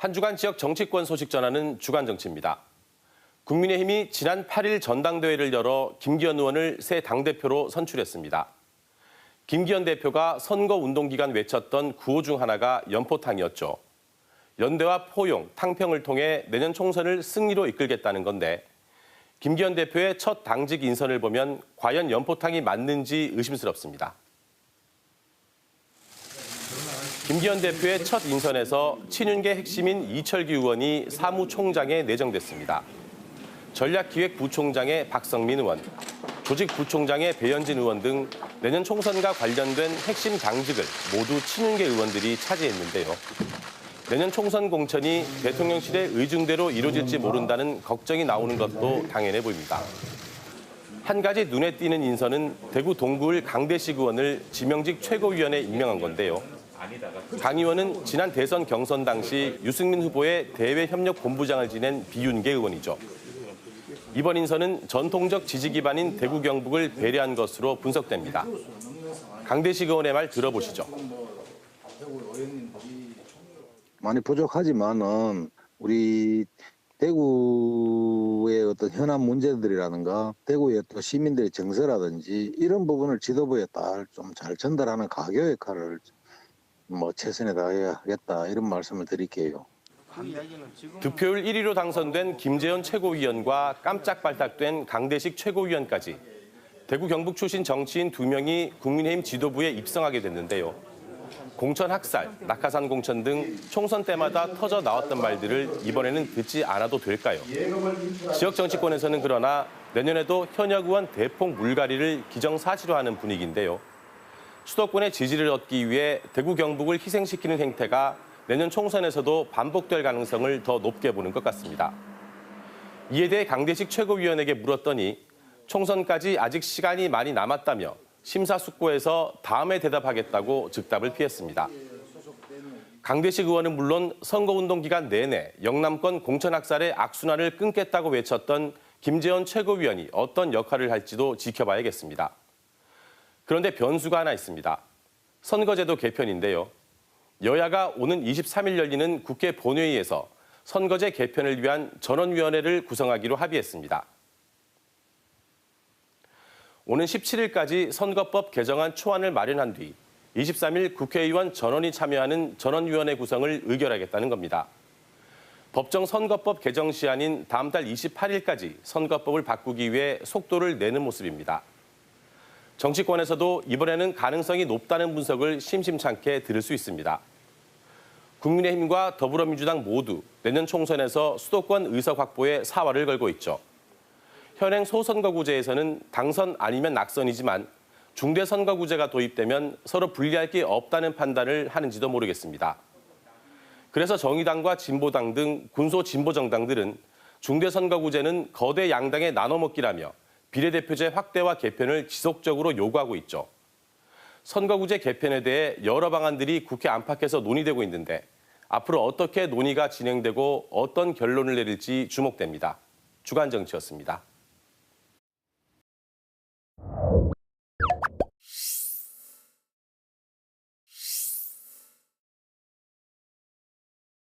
한 주간 지역 정치권 소식 전하는 주간 정치입니다. 국민의힘이 지난 8일 전당대회를 열어 김기현 의원을 새 당대표로 선출했습니다. 김기현 대표가 선거 운동 기간 외쳤던 구호 중 하나가 연포탕이었죠. 연대와 포용, 탕평을 통해 내년 총선을 승리로 이끌겠다는 건데 김기현 대표의 첫 당직 인선을 보면 과연 연포탕이 맞는지 의심스럽습니다. 김기현 대표의 첫 인선에서 친윤계 핵심인 이철규 의원이 사무총장에 내정됐습니다. 전략기획부총장에 박성민 의원, 조직부총장에 배현진 의원 등 내년 총선과 관련된 핵심 당직을 모두 친윤계 의원들이 차지했는데요. 내년 총선 공천이 대통령실의 의중대로 이루어질지 모른다는 걱정이 나오는 것도 당연해 보입니다. 한 가지 눈에 띄는 인선은 대구 동구을 강대식 의원을 지명직 최고위원에 임명한 건데요. 강 의원은 지난 대선 경선 당시 유승민 후보의 대외협력본부장을 지낸 비윤계 의원이죠. 이번 인선은 전통적 지지 기반인 대구 경북을 배려한 것으로 분석됩니다. 강대식 의원의 말 들어보시죠. 많이 부족하지만은 우리 대구의 어떤 현안 문제들이라든가 대구의 또 시민들의 정서라든지 이런 부분을 지도부에 좀 잘 전달하는 가교 역할을 최선에 다해야겠다 이런 말씀을 드릴게요. 득표율 1위로 당선된 김재현 최고위원과 깜짝 발탁된 강대식 최고위원까지 대구 경북 출신 정치인 2명이 국민의힘 지도부에 입성하게 됐는데요. 공천 학살, 낙하산 공천 등 총선 때마다 터져 나왔던 말들을 이번에는 듣지 않아도 될까요? 지역 정치권에서는 그러나 내년에도 현역 의원 대폭 물갈이를 기정사실화하는 분위기인데요. 수도권의 지지를 얻기 위해 대구 경북을 희생시키는 행태가 내년 총선에서도 반복될 가능성을 더 높게 보는 것 같습니다. 이에 대해 강대식 최고위원에게 물었더니 총선까지 아직 시간이 많이 남았다며 심사숙고해서 다음에 대답하겠다고 즉답을 피했습니다. 강대식 의원은 물론 선거운동 기간 내내 영남권 공천학살의 악순환을 끊겠다고 외쳤던 김재현 최고위원이 어떤 역할을 할지도 지켜봐야겠습니다. 그런데 변수가 하나 있습니다. 선거제도 개편인데요. 여야가 오는 23일 열리는 국회 본회의에서 선거제 개편을 위한 전원위원회를 구성하기로 합의했습니다. 오는 17일까지 선거법 개정안 초안을 마련한 뒤 23일 국회의원 전원이 참여하는 전원위원회 구성을 의결하겠다는 겁니다. 법정 선거법 개정 시한인 다음 달 28일까지 선거법을 바꾸기 위해 속도를 내는 모습입니다. 정치권에서도 이번에는 가능성이 높다는 분석을 심심찮게 들을 수 있습니다. 국민의힘과 더불어민주당 모두 내년 총선에서 수도권 의석 확보에 사활을 걸고 있죠. 현행 소선거구제에서는 당선 아니면 낙선이지만 중대선거구제가 도입되면 서로 불리할 게 없다는 판단을 하는지도 모르겠습니다. 그래서 정의당과 진보당 등 군소진보정당들은 중대선거구제는 거대 양당의 나눠먹기라며 비례대표제 확대와 개편을 지속적으로 요구하고 있죠. 선거구제 개편에 대해 여러 방안들이 국회 안팎에서 논의되고 있는데 앞으로 어떻게 논의가 진행되고 어떤 결론을 내릴지 주목됩니다. 주간정치였습니다.